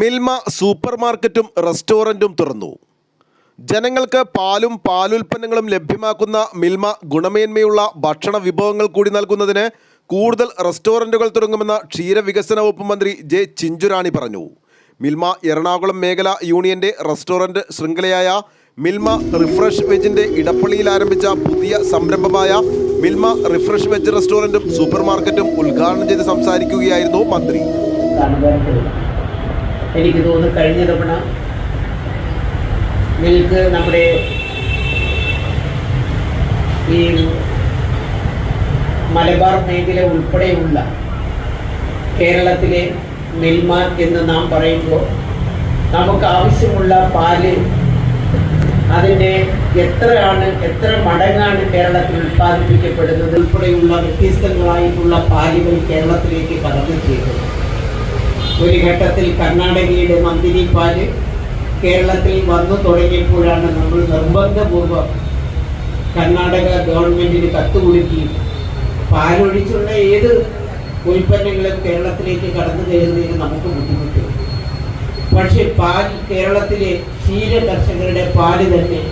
Milma super മാർക്കറ്റും റെസ്റ്റോറൻറ്റും തുറന്നു. ജനങ്ങൾക്ക് പാലും പാലുൽപ്പന്നങ്ങളും ലഭ്യമാക്കുന്ന മിൽമ ഗുണമേന്മയുള്ള ഭക്ഷണ വിഭവങ്ങൾ കൂടി നൽകുന്നതിന് കൂടുതൽ റെസ്റ്റോറൻറ്റുകൾ തുടങ്ങുമെന്ന് ക്ഷീരവികസന വകുപ്പ് മന്ത്രി ജെ ചിഞ്ചുറാണി പറഞ്ഞു. മിൽമ എറണാകുളം മേഖല യൂണിയന്റെ റെസ്റ്റോറൻറ്റ് ശൃംഖലയായ മിൽമ റിഫ്രഷ് വെജിന്റെ ഇടപ്പള്ളിയിൽ ആരംഭിച്ച പുതിയ സംരംഭമായ മിൽമ റിഫ്രഷ് വെജ് റെസ്റ്റോറൻറ്റും സൂപ്പർ മാർക്കറ്റും ഉദ്ഘാടനം ചെയ്ത് സംസാരിക്കുകയായിരുന്നു മന്ത്രി. എനിക്ക് തോന്നുന്നു കഴിഞ്ഞ തവണ മിൽക്ക് നമ്മുടെ ഈ മലബാർ മേഖല ഉൾപ്പെടെയുള്ള കേരളത്തിലെ മിൽമ എന്ന് നാം പറയുമ്പോൾ നമുക്ക് ആവശ്യമുള്ള പാല് അതിൻ്റെ എത്ര മടങ്ങാണ് കേരളത്തിൽ ഉൽപ്പാദിപ്പിക്കപ്പെടുന്നത് ഉൾപ്പെടെയുള്ള വ്യത്യസ്തങ്ങളായിട്ടുള്ള പാലുകൾ കേരളത്തിലേക്ക് കടന്നു ചെയ്തത്. ഒരു ഘട്ടത്തിൽ കർണാടകയുടെ മന്ദിരി പാല് കേരളത്തിൽ വന്നു തുടങ്ങിയപ്പോഴാണ് നമ്മൾ നിർബന്ധപൂർവ്വം കർണാടക ഗവൺമെൻറ്റിന് കത്ത് കൊടുക്കുകയും പാലൊഴിച്ചുള്ള ഏത് ഉൽപ്പന്നങ്ങളും കേരളത്തിലേക്ക് കടന്നു കയറുന്നതിന് നമുക്ക് ബുദ്ധിമുട്ട്. പക്ഷേ പാൽ കേരളത്തിലെ ക്ഷീര കർഷകരുടെ പാല് തന്നെ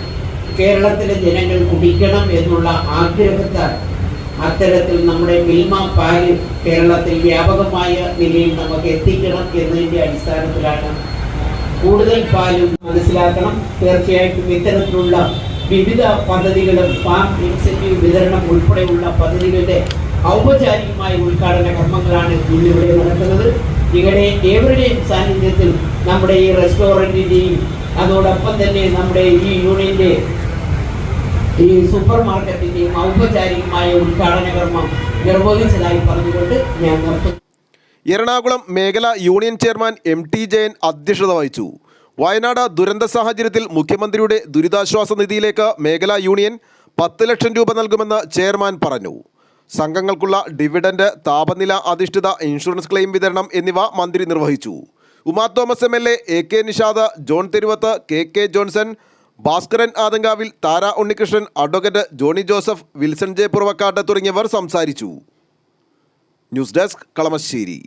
കേരളത്തിലെ ജനങ്ങൾ കുടിക്കണം എന്നുള്ള ആഗ്രഹത്താൽ അത്തരത്തിൽ നമ്മുടെ മിൽമ പാല് കേരളത്തിൽ വ്യാപകമായ നിലയിൽ നമുക്ക് എത്തിക്കണം എന്നതിൻ്റെ അടിസ്ഥാനത്തിലാണ് കൂടുതൽ പാലും മനസ്സിലാക്കണം. തീർച്ചയായിട്ടും ഇത്തരത്തിലുള്ള വിവിധ പദ്ധതികളും ഫാം ഇൻസെന്റീവ് വിതരണം ഉൾപ്പെടെയുള്ള പദ്ധതികളുടെ ഔപചാരികമായ ഉദ്ഘാടന കർമ്മങ്ങളാണ് ഇന്നിവിടെ നടക്കുന്നത്. ഇവിടെ ഏവരുടെയും സാന്നിധ്യത്തിൽ നമ്മുടെ ഈ റെസ്റ്റോറൻറ്റിൻ്റെയും അതോടൊപ്പം തന്നെ നമ്മുടെ ഈ യൂണിയൻ്റെ ഈ സൂപ്പർ മാർക്കറ്റിൻ്റെയും ഔപചാരികമായ ഉദ്ഘാടന കർമ്മം നിർവഹിച്ചതായി പറഞ്ഞുകൊണ്ട് ഞാൻ നിർത്തുന്നു. എറണാകുളം മേഖല യൂണിയൻ ചെയർമാൻ MT ജയൻ അധ്യക്ഷത വഹിച്ചു. വയനാട് ദുരന്ത സാഹചര്യത്തിൽ മുഖ്യമന്ത്രിയുടെ ദുരിതാശ്വാസ നിധിയിലേക്ക് മേഖല യൂണിയൻ 10 ലക്ഷം രൂപ നൽകുമെന്ന് ചെയർമാൻ പറഞ്ഞു. സംഘങ്ങൾക്കുള്ള ഡിവിഡൻഡ്, താപനില അധിഷ്ഠിത ഇൻഷുറൻസ് ക്ലെയിം വിതരണം എന്നിവ മന്ത്രി നിർവഹിച്ചു. Uma Thomas MLA, AK Nishad, John Theruvath, KK Johnson, Bhaskaran Adankavil, Thara Unnikrishnan, advocate Johnny Joseph, Wilson J Puravakkattu തുടങ്ങിയവർ സംസാരിച്ചു. News desk, Kalamassery.